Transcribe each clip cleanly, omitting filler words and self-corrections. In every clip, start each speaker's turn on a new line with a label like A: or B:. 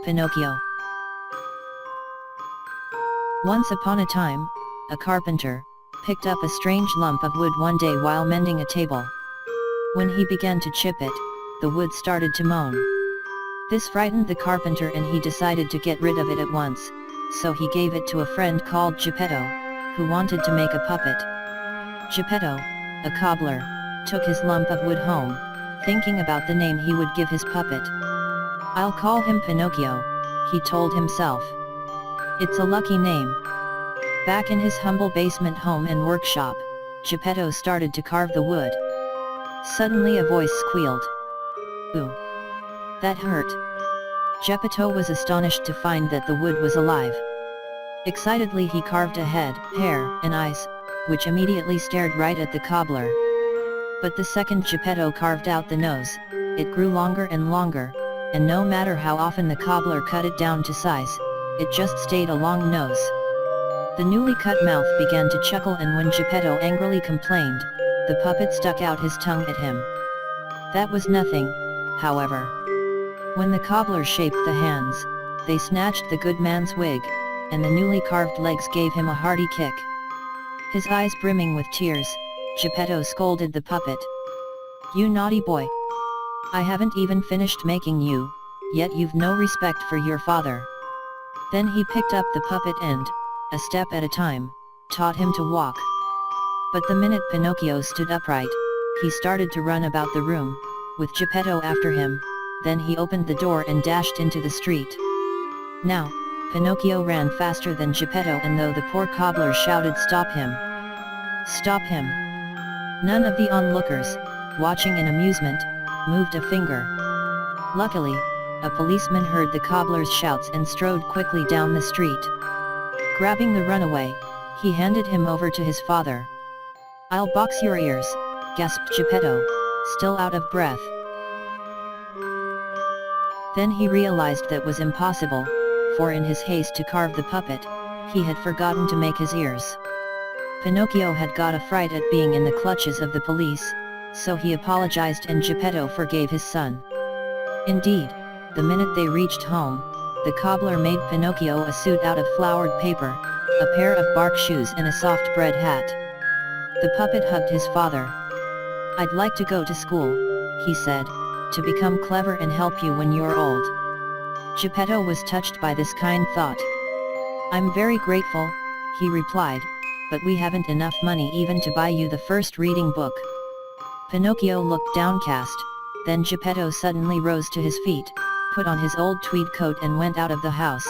A: Pinocchio. Once upon a time, a carpenter picked up a strange lump of wood one day while mending a table. When he began to chip it, the wood started to moan. This frightened the carpenter and he decided to get rid of it at once, so he gave it to a friend called Geppetto, who wanted to make a puppet. Geppetto, a cobbler, took his lump of wood home, thinking about the name he would give his puppet. "I'll call him Pinocchio," he told himself. "It's a lucky name." Back in his humble basement home and workshop, Geppetto started to carve the wood. Suddenly a voice squealed. "Ooh! That hurt." Geppetto was astonished to find that the wood was alive. Excitedly he carved a head, hair, and eyes, which immediately stared right at the cobbler. But the second Geppetto carved out the nose, it grew longer and longer, and no matter how often the cobbler cut it down to size, it just stayed a long nose. The newly cut mouth began to chuckle, and when Geppetto angrily complained, the puppet stuck out his tongue at him. That was nothing, however. When the cobbler shaped the hands, they snatched the good man's wig, and the newly carved legs gave him a hearty kick. His eyes brimming with tears, Geppetto scolded the puppet. "You naughty boy! I haven't even finished making you, yet you've no respect for your father." Then he picked up the puppet and, a step at a time, taught him to walk. But the minute Pinocchio stood upright, he started to run about the room, with Geppetto after him. Then he opened the door and dashed into the street. Now, Pinocchio ran faster than Geppetto, and though the poor cobbler shouted, "Stop him! Stop him!" none of the onlookers, watching in amusement, moved a finger. Luckily, a policeman heard the cobbler's shouts and strode quickly down the street. Grabbing the runaway, he handed him over to his father. "I'll box your ears," gasped Geppetto, still out of breath. Then he realized that was impossible, for in his haste to carve the puppet, he had forgotten to make his ears. Pinocchio had got a fright at being in the clutches of the police, so he apologized and Geppetto forgave his son. Indeed, the minute they reached home, the cobbler made Pinocchio a suit out of flowered paper, a pair of bark shoes and a soft bread hat. The puppet hugged his father. "I'd like to go to school," he said, "to become clever and help you when you're old." Geppetto was touched by this kind thought. "I'm very grateful," he replied, "but we haven't enough money even to buy you the first reading book." Pinocchio looked downcast, then Geppetto suddenly rose to his feet, put on his old tweed coat and went out of the house.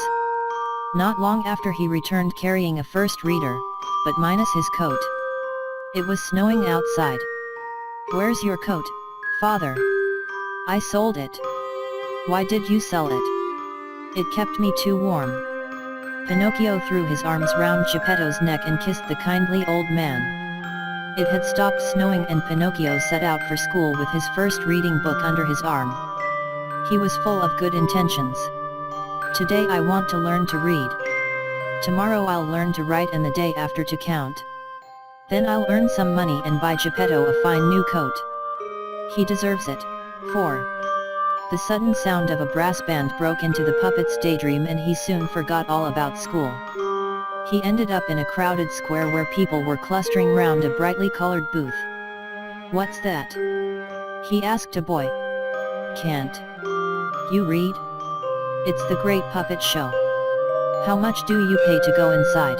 A: Not long after he returned carrying a first reader, but minus his coat. It was snowing outside. "Where's your coat, father?" "I sold it." "Why did you sell it?" "It kept me too warm." Pinocchio threw his arms round Geppetto's neck and kissed the kindly old man. It had stopped snowing and Pinocchio set out for school with his first reading book under his arm. He was full of good intentions. "Today I want to learn to read. Tomorrow I'll learn to write and the day after to count. Then I'll earn some money and buy Geppetto a fine new coat. He deserves it." 4. The sudden sound of a brass band broke into the puppet's daydream and he soon forgot all about school. He ended up in a crowded square where people were clustering round a brightly colored booth. "What's that?" he asked a boy. "Can't you read? It's the Great Puppet Show. How much do you pay to go inside?"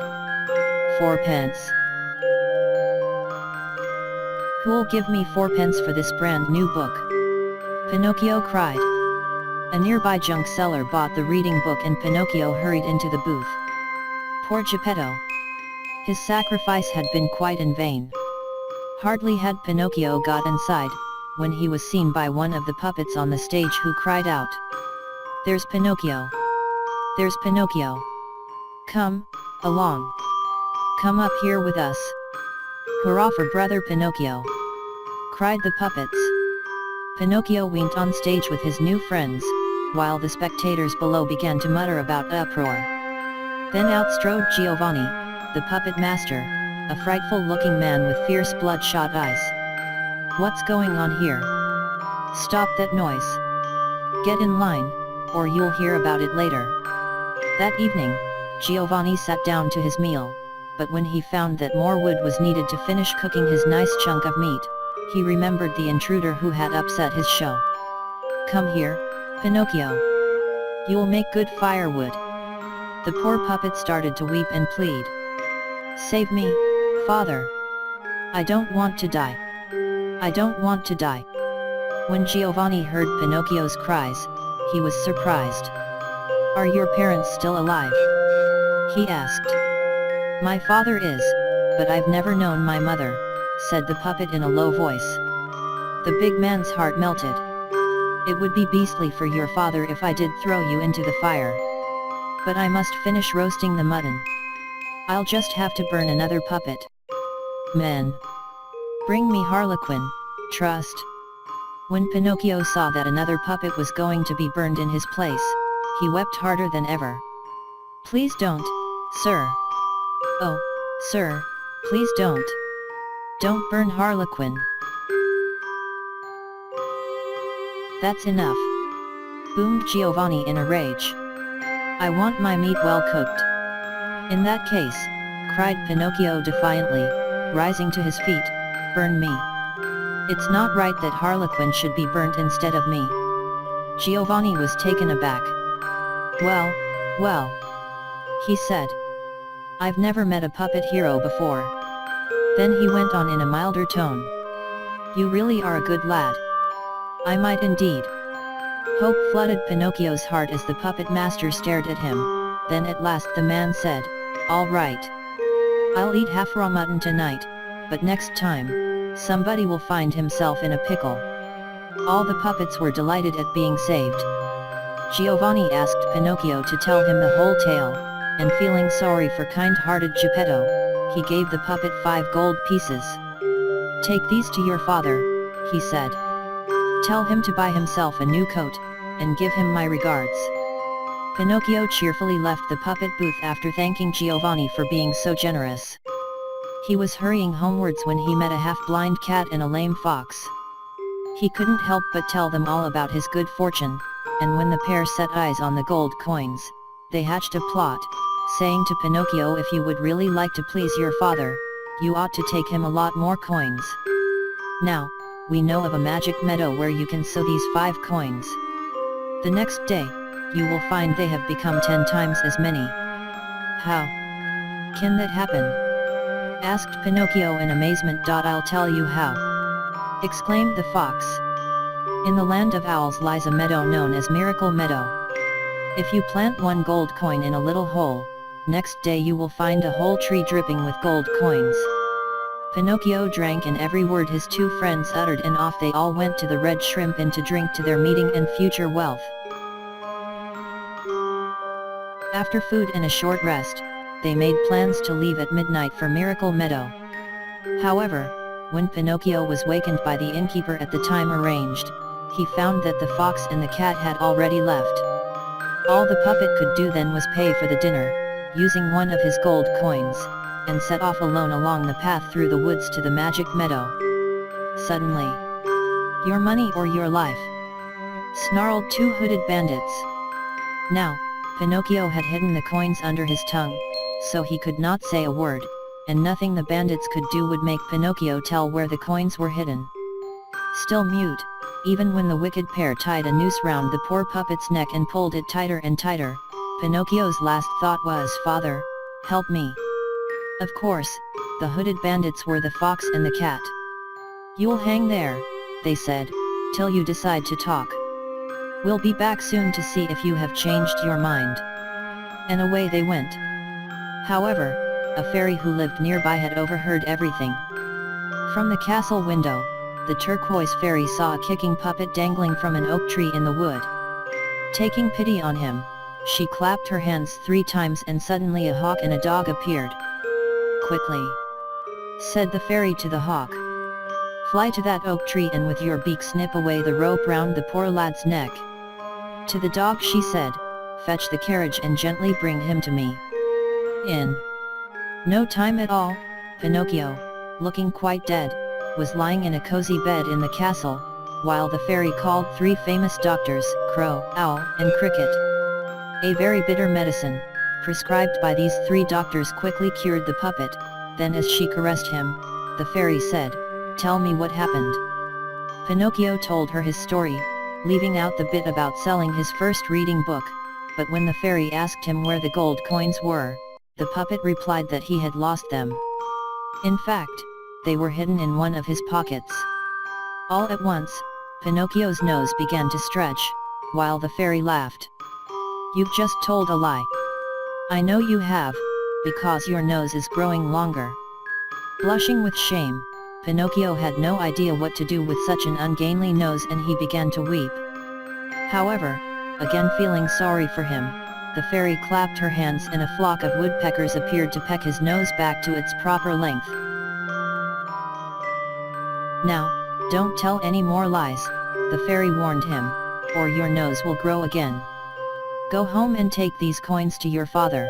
A: "4 pence." "Who'll give me 4 pence for this brand new book?" Pinocchio cried. A nearby junk seller bought the reading book and Pinocchio hurried into the booth. Poor Geppetto! His sacrifice had been quite in vain. Hardly had Pinocchio got inside, when he was seen by one of the puppets on the stage who cried out, "There's Pinocchio! There's Pinocchio! Come along! Come up here with us! Hurrah for brother Pinocchio!" cried the puppets. Pinocchio went on stage with his new friends, while the spectators below began to mutter about uproar. Then out strode Giovanni, the puppet master, a frightful-looking man with fierce bloodshot eyes. "What's going on here? Stop that noise! Get in line, or you'll hear about it later." That evening, Giovanni sat down to his meal, but when he found that more wood was needed to finish cooking his nice chunk of meat, he remembered the intruder who had upset his show. "Come here, Pinocchio. You'll make good firewood." The poor puppet started to weep and plead. "Save me, father. I don't want to die. I don't want to die." When Giovanni heard Pinocchio's cries, he was surprised. "Are your parents still alive?" he asked. "My father is, but I've never known my mother," said the puppet in a low voice. The big man's heart melted. "It would be beastly for your father if I did throw you into the fire. But I must finish roasting the mutton. I'll just have to burn another puppet. Men, bring me Harlequin, trust." When Pinocchio saw that another puppet was going to be burned in his place, he wept harder than ever. "Please don't, sir. Oh, sir, please don't. Don't burn Harlequin." "That's enough," boomed Giovanni in a rage. "I want my meat well cooked." "In that case," cried Pinocchio defiantly, rising to his feet, "burn me. It's not right that Harlequin should be burnt instead of me." Giovanni was taken aback. Well, well," he said. "I've never met a puppet hero before." Then he went on in a milder tone. "You really are a good lad. I might indeed." Hope flooded Pinocchio's heart as the puppet master stared at him. Then at last the man said, "All right. I'll eat half raw mutton tonight, but next time, somebody will find himself in a pickle." All the puppets were delighted at being saved. Giovanni asked Pinocchio to tell him the whole tale, and feeling sorry for kind-hearted Geppetto, he gave the puppet 5 gold pieces. "Take these to your father," he said. "Tell him to buy himself a new coat, and give him my regards." Pinocchio cheerfully left the puppet booth after thanking Giovanni for being so generous. He was hurrying homewards when he met a half-blind cat and a lame fox. He couldn't help but tell them all about his good fortune, and when the pair set eyes on the gold coins, they hatched a plot, saying to Pinocchio, "If you would really like to please your father, you ought to take him a lot more coins. Now, we know of a magic meadow where you can sow these 5 coins. The next day, you will find they have become 10 times as many." "How can that happen?" asked Pinocchio in amazement. "I'll tell you how," exclaimed the fox. "In the land of owls lies a meadow known as Miracle Meadow. If you plant 1 gold coin in a little hole, next day you will find a whole tree dripping with gold coins." Pinocchio drank in every word his 2 friends uttered, and off they all went to the Red Shrimp Inn to drink to their meeting and future wealth. After food and a short rest, they made plans to leave at midnight for Miracle Meadow. However, when Pinocchio was wakened by the innkeeper at the time arranged, he found that the fox and the cat had already left. All the puppet could do then was pay for the dinner, using 1 of his gold coins, and set off alone along the path through the woods to the magic meadow. Suddenly, "Your money or your life!" snarled 2 hooded bandits. Now, Pinocchio had hidden the coins under his tongue, so he could not say a word, and nothing the bandits could do would make Pinocchio tell where the coins were hidden. Still mute, even when the wicked pair tied a noose round the poor puppet's neck and pulled it tighter and tighter, Pinocchio's last thought was, "Father, help me." Of course, the hooded bandits were the fox and the cat. "You'll hang there," they said, "till you decide to talk. We'll be back soon to see if you have changed your mind." And away they went. However, a fairy who lived nearby had overheard everything. From the castle window, the turquoise fairy saw a kicking puppet dangling from an oak tree in the wood. Taking pity on him, she clapped her hands 3 times and suddenly a hawk and a dog appeared. "Quickly," said the fairy to the hawk. "Fly to that oak tree and with your beak snip away the rope round the poor lad's neck." To the dog she said, "Fetch the carriage and gently bring him to me." In no time at all, Pinocchio, looking quite dead, was lying in a cozy bed in the castle, while the fairy called 3 famous doctors, Crow, Owl, and Cricket. A very bitter medicine, prescribed by these 3 doctors, quickly cured the puppet. Then as she caressed him, the fairy said, "Tell me what happened." Pinocchio told her his story, leaving out the bit about selling his first reading book, but when the fairy asked him where the gold coins were, the puppet replied that he had lost them. In fact, they were hidden in one of his pockets. All at once, Pinocchio's nose began to stretch, while the fairy laughed. "You've just told a lie. I know you have, because your nose is growing longer." Blushing with shame, Pinocchio had no idea what to do with such an ungainly nose, and he began to weep. However, again feeling sorry for him, the fairy clapped her hands and a flock of woodpeckers appeared to peck his nose back to its proper length. "Now, don't tell any more lies," the fairy warned him, "or your nose will grow again. Go home and take these coins to your father."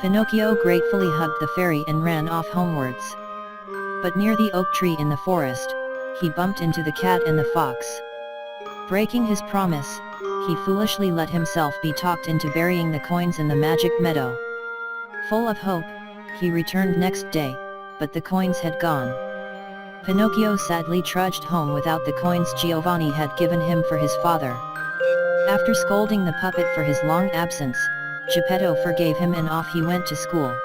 A: Pinocchio gratefully hugged the fairy and ran off homewards. But near the oak tree in the forest, he bumped into the cat and the fox. Breaking his promise, he foolishly let himself be talked into burying the coins in the magic meadow. Full of hope, he returned next day, but the coins had gone. Pinocchio sadly trudged home without the coins Giovanni had given him for his father. After scolding the puppet for his long absence, Geppetto forgave him and off he went to school.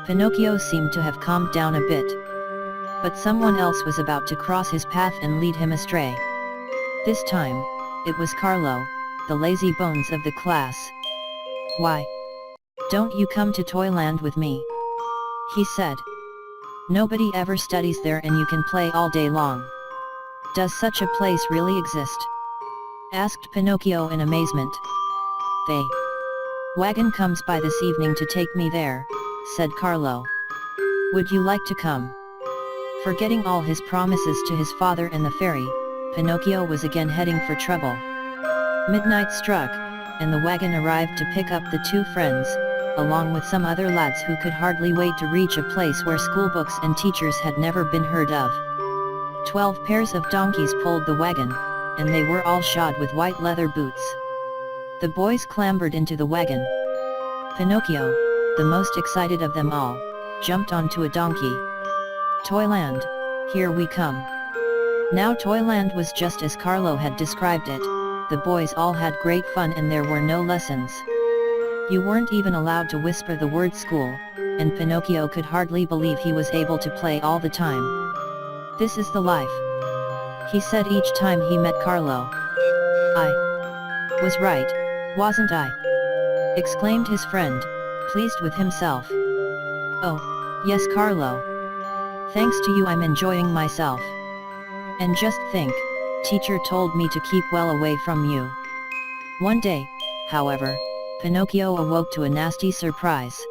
A: Pinocchio seemed to have calmed down a bit. But someone else was about to cross his path and lead him astray. This time, it was Carlo, the lazy bones of the class. "Why don't you come to Toyland with me?" he said. "Nobody ever studies there and you can play all day long." "Does such a place really exist?" asked Pinocchio in amazement. "The wagon comes by this evening to take me there," said Carlo. "Would you like to come?" Forgetting all his promises to his father and the fairy, Pinocchio was again heading for trouble. Midnight struck, and the wagon arrived to pick up the 2 friends, along with some other lads who could hardly wait to reach a place where schoolbooks and teachers had never been heard of. 12 pairs of donkeys pulled the wagon, and they were all shod with white leather boots. The boys clambered into the wagon. Pinocchio, the most excited of them all, jumped onto a donkey. "Toyland, here we come." Now Toyland was just as Carlo had described it. The boys all had great fun and there were no lessons. You weren't even allowed to whisper the word school, and Pinocchio could hardly believe he was able to play all the time. "This is the life," he said each time he met Carlo. "I was right, wasn't I?" exclaimed his friend, pleased with himself. "Oh, yes Carlo. Thanks to you I'm enjoying myself. And just think, teacher told me to keep well away from you." One day, however, Pinocchio awoke to a nasty surprise.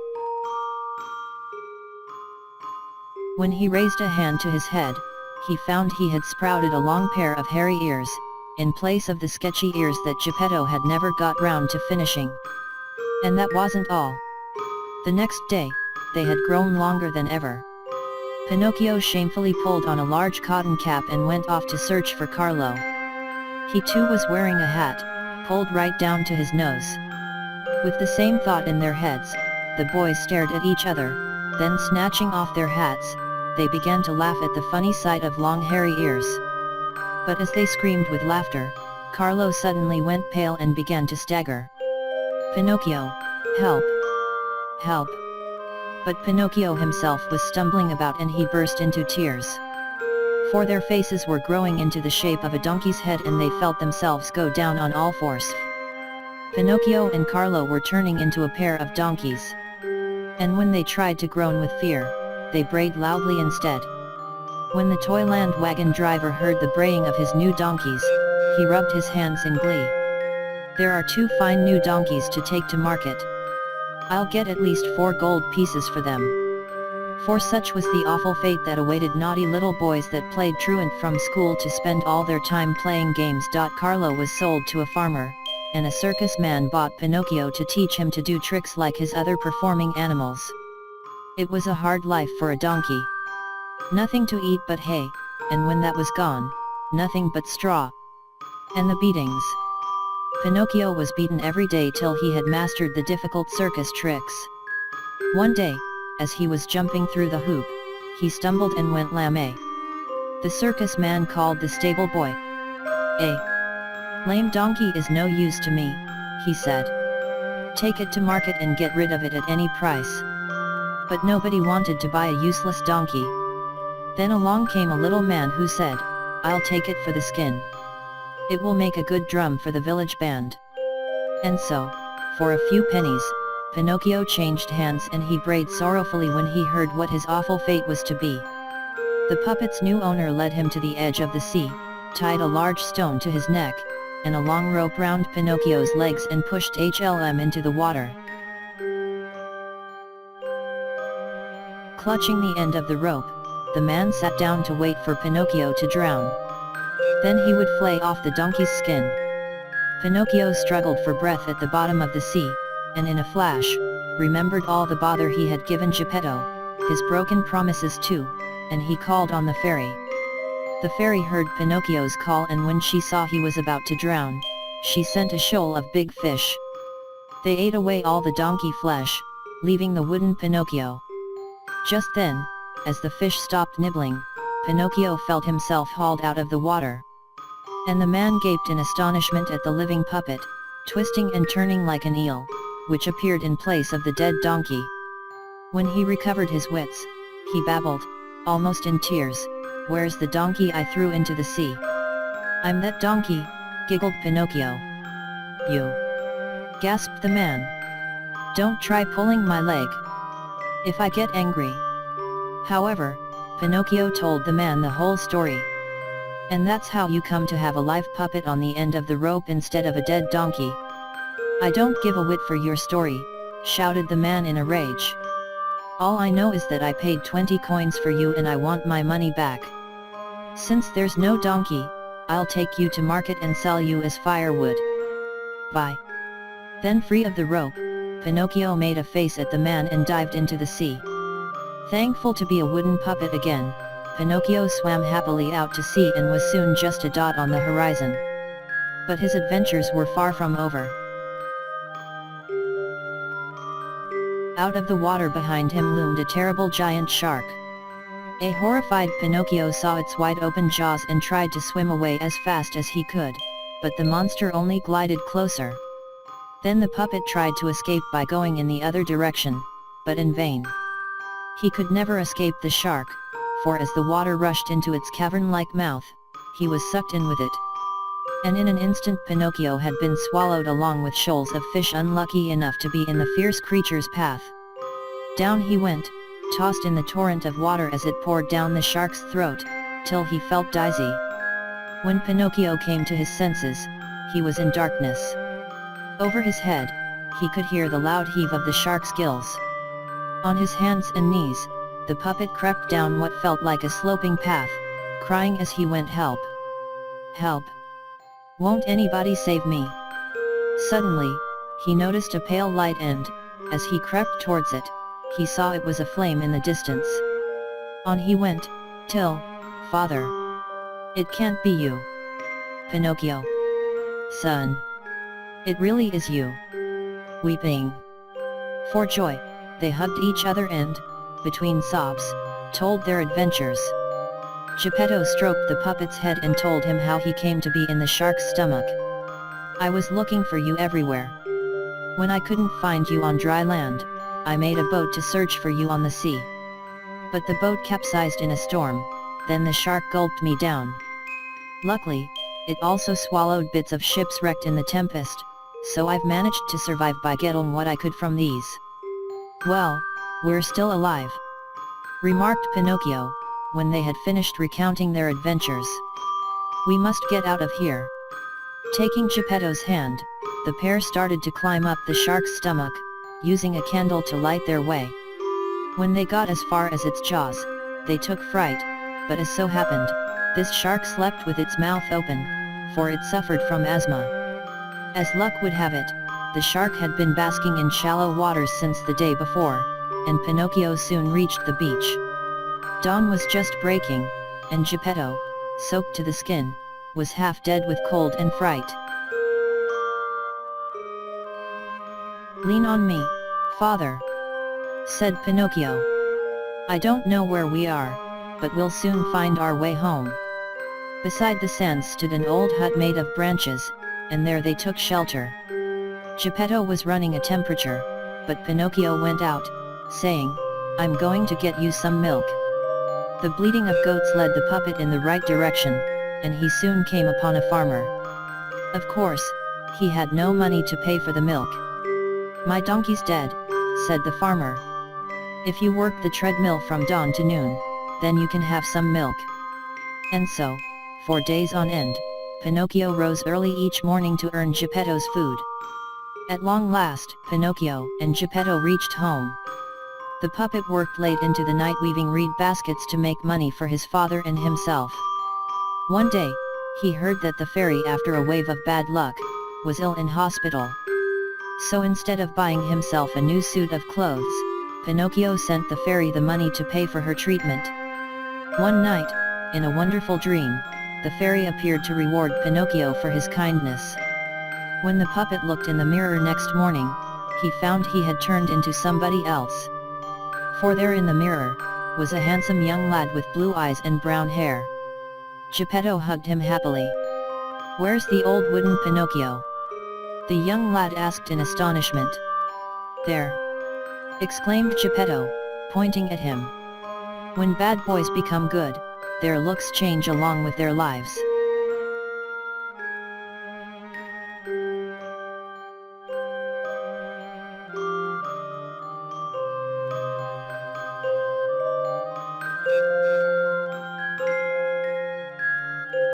A: When he raised a hand to his head, he found he had sprouted a long pair of hairy ears, in place of the sketchy ears that Geppetto had never got round to finishing. And that wasn't all. The next day, they had grown longer than ever. Pinocchio shamefully pulled on a large cotton cap and went off to search for Carlo. He too was wearing a hat, pulled right down to his nose. With the same thought in their heads, the boys stared at each other, then snatching off their hats, they began to laugh at the funny sight of long hairy ears. But as they screamed with laughter, Carlo suddenly went pale and began to stagger. "Pinocchio, help! Help!" But Pinocchio himself was stumbling about and he burst into tears. For their faces were growing into the shape of a donkey's head and they felt themselves go down on all fours. Pinocchio and Carlo were turning into a pair of donkeys. And when they tried to groan with fear, they brayed loudly instead. When the Toyland wagon driver heard the braying of his new donkeys, he rubbed his hands in glee. "There are 2 fine new donkeys to take to market. I'll get at least 4 gold pieces for them." For such was the awful fate that awaited naughty little boys that played truant from school to spend all their time playing games. Carlo was sold to a farmer, and a circus man bought Pinocchio to teach him to do tricks like his other performing animals. It was a hard life for a donkey. Nothing to eat but hay, and when that was gone, nothing but straw. And the beatings. Pinocchio was beaten every day till he had mastered the difficult circus tricks. One day, as he was jumping through the hoop, he stumbled and went lame. The circus man called the stable boy. "A lame donkey is no use to me," he said. "Take it to market and get rid of it at any price." But nobody wanted to buy a useless donkey. Then along came a little man who said, "I'll take it for the skin. It will make a good drum for the village band." And so, for a few pennies, Pinocchio changed hands and he brayed sorrowfully when he heard what his awful fate was to be. The puppet's new owner led him to the edge of the sea, tied a large stone to his neck, and a long rope round Pinocchio's legs and pushed him into the water. Clutching the end of the rope, the man sat down to wait for Pinocchio to drown. Then he would flay off the donkey's skin. Pinocchio struggled for breath at the bottom of the sea, and in a flash, remembered all the bother he had given Geppetto, his broken promises too, and he called on the fairy. The fairy heard Pinocchio's call, and when she saw he was about to drown, she sent a shoal of big fish. They ate away all the donkey flesh, leaving the wooden Pinocchio. Just then, as the fish stopped nibbling, Pinocchio felt himself hauled out of the water. And the man gaped in astonishment at the living puppet, twisting and turning like an eel, which appeared in place of the dead donkey. When he recovered his wits, he babbled, almost in tears, "Where's the donkey I threw into the sea?" "I'm that donkey," giggled Pinocchio. "You?" gasped the man. "Don't try pulling my leg. If I get angry." However, Pinocchio told the man the whole story. "And that's how you come to have a live puppet on the end of the rope instead of a dead donkey." "I don't give a whit for your story," shouted the man in a rage. "All I know is that I paid 20 coins for you and I want my money back. Since there's no donkey, I'll take you to market and sell you as firewood. Bye." Then, free of the rope, Pinocchio made a face at the man and dived into the sea. Thankful to be a wooden puppet again, Pinocchio swam happily out to sea and was soon just a dot on the horizon. But his adventures were far from over. Out of the water behind him loomed a terrible giant shark. A horrified Pinocchio saw its wide-open jaws and tried to swim away as fast as he could, but the monster only glided closer. Then the puppet tried to escape by going in the other direction, but in vain. He could never escape the shark, for as the water rushed into its cavern-like mouth, he was sucked in with it. And in an instant Pinocchio had been swallowed along with shoals of fish unlucky enough to be in the fierce creature's path. Down he went, tossed in the torrent of water as it poured down the shark's throat, till he felt dizzy. When Pinocchio came to his senses, he was in darkness. Over his head, he could hear the loud heave of the shark's gills. On his hands and knees, the puppet crept down what felt like a sloping path, crying as he went, "Help! Help! Won't anybody save me?" Suddenly, he noticed a pale light and, as he crept towards it, he saw it was a flame in the distance. On he went, till, "Father! It can't be you! Pinocchio! Son! It really is you!" Weeping for joy, they hugged each other and, between sobs, told their adventures. Geppetto stroked the puppet's head and told him how he came to be in the shark's stomach. "I was looking for you everywhere. When I couldn't find you on dry land, I made a boat to search for you on the sea. But the boat capsized in a storm, then the shark gulped me down. Luckily, it also swallowed bits of ships wrecked in the tempest, so I've managed to survive by getting what I could from these." "Well, we're still alive," remarked Pinocchio, when they had finished recounting their adventures. "We must get out of here." Taking Geppetto's hand, the pair started to climb up the shark's stomach, using a candle to light their way. When they got as far as its jaws, they took fright, but as so happened, this shark slept with its mouth open, for it suffered from asthma. As luck would have it, the shark had been basking in shallow waters since the day before, and Pinocchio soon reached the beach. Dawn was just breaking, and Geppetto, soaked to the skin, was half dead with cold and fright. "Lean on me, father," said Pinocchio. "I don't know where we are, but we'll soon find our way home." Beside the sand stood an old hut made of branches, and there they took shelter. Geppetto was running a temperature, but Pinocchio went out, saying, "I'm going to get you some milk." The bleating of goats led the puppet in the right direction, and he soon came upon a farmer. Of course, he had no money to pay for the milk. "My donkey's dead," said the farmer. "If you work the treadmill from dawn to noon, then you can have some milk." And so, for days on end, Pinocchio rose early each morning to earn Geppetto's food. At long last, Pinocchio and Geppetto reached home. The puppet worked late into the night weaving reed baskets to make money for his father and himself. One day, he heard that the fairy, after a wave of bad luck, was ill in hospital. So instead of buying himself a new suit of clothes, Pinocchio sent the fairy the money to pay for her treatment. One night, in a wonderful dream, the fairy appeared to reward Pinocchio for his kindness. When the puppet looked in the mirror next morning, he found he had turned into somebody else. For there in the mirror, was a handsome young lad with blue eyes and brown hair. Geppetto hugged him happily. "Where's the old wooden Pinocchio?" the young lad asked in astonishment. "There!" exclaimed Geppetto, pointing at him. When bad boys become good, their looks change along with their lives.